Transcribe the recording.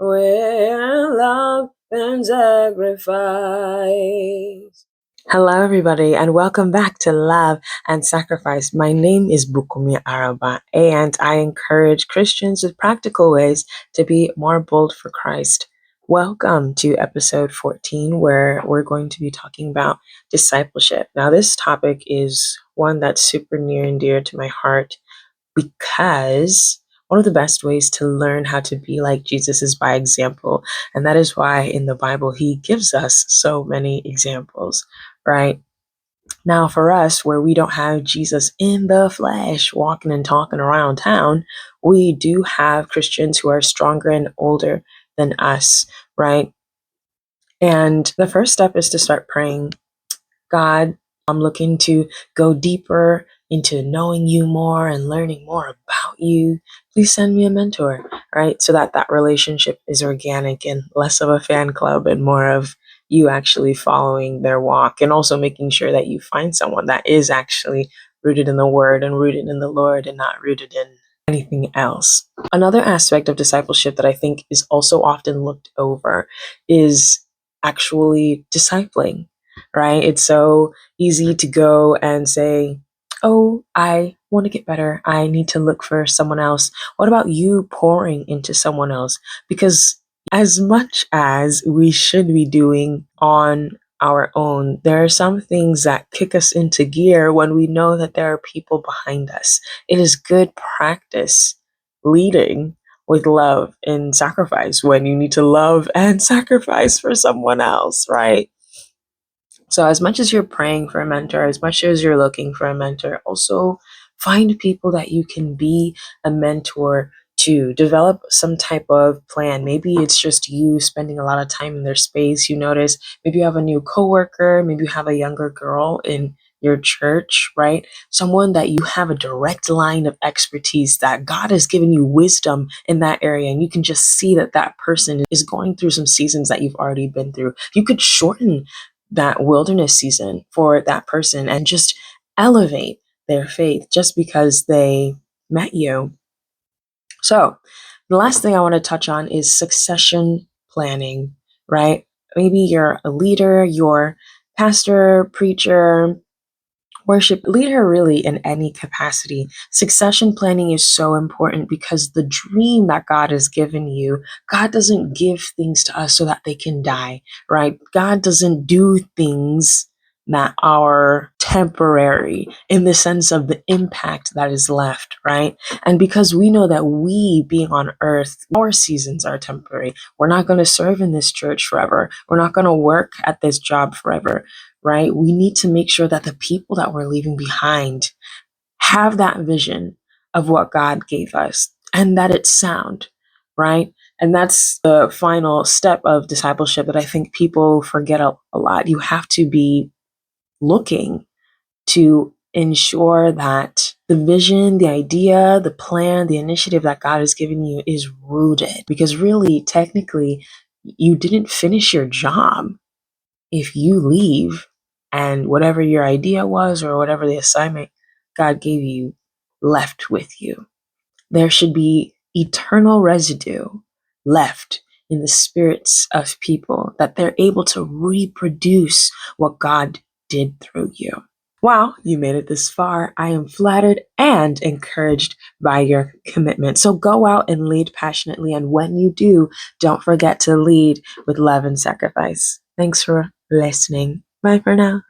where love and sacrifice. Hello, everybody, and welcome back to Love and Sacrifice. My name is BukunmiArabaWorship, and I encourage Christians with practical ways to be more bold for Christ. Welcome to episode 14, where we're going to be talking about discipleship. Now, this topic is one that's super near and dear to my heart because one of the best ways to learn how to be like Jesus is by example. And that is why in the Bible, he gives us so many examples, right? Now, for us, where we don't have Jesus in the flesh walking and talking around town, we do have Christians who are stronger and older than us, right? And the first step is to start praying. God, I'm looking to go deeper into knowing you more and learning more about you. Please send me a mentor, right? So that that relationship is organic and less of a fan club and more of you actually following their walk, and also making sure that you find someone that is actually rooted in the word and rooted in the Lord and not rooted in anything else. Another aspect of discipleship that I think is also often looked over is actually discipling, right? It's so easy to go and say, oh, I want to get better. I need to look for someone else. What about you pouring into someone else? Because as much as we should be doing on our own, there are some things that kick us into gear when we know that there are people behind us. It is good practice leading with love and sacrifice when you need to love and sacrifice for someone else, right? So, as much as you're praying for a mentor, as much as you're looking for a mentor, also find people that you can be a mentor to. Develop some type of plan. Maybe it's just you spending a lot of time in their space. You notice maybe you have a new coworker, maybe you have a younger girl in your church, right? Someone that you have a direct line of expertise, that God has given you wisdom in that area, and you can just see that that person is going through some seasons that you've already been through. You could shorten that wilderness season for that person and just elevate their faith just because they met you. So, the last thing I want to touch on is succession planning, right? Maybe you're a leader, you're pastor, preacher, worship leader, really in any capacity. Succession planning is so important because the dream that God has given you, God doesn't give things to us so that they can die, right? God doesn't do things that are temporary in the sense of the impact that is left, right? And because we know that we being on earth, our seasons are temporary. We're not going to serve in this church forever. We're not going to work at this job forever, right? We need to make sure that the people that we're leaving behind have that vision of what God gave us and that it's sound, right? And that's the final step of discipleship that I think people forget a lot. You have to be looking to ensure that the vision, the idea, the plan, the initiative that God has given you is rooted. Because really, technically, you didn't finish your job if you leave and whatever your idea was or whatever the assignment God gave you left with you. There should be eternal residue left in the spirits of people, that they're able to reproduce what God did through you. Wow, you made it this far. I am flattered and encouraged by your commitment. So go out and lead passionately. And when you do, don't forget to lead with love and sacrifice. Thanks for listening. Bye for now.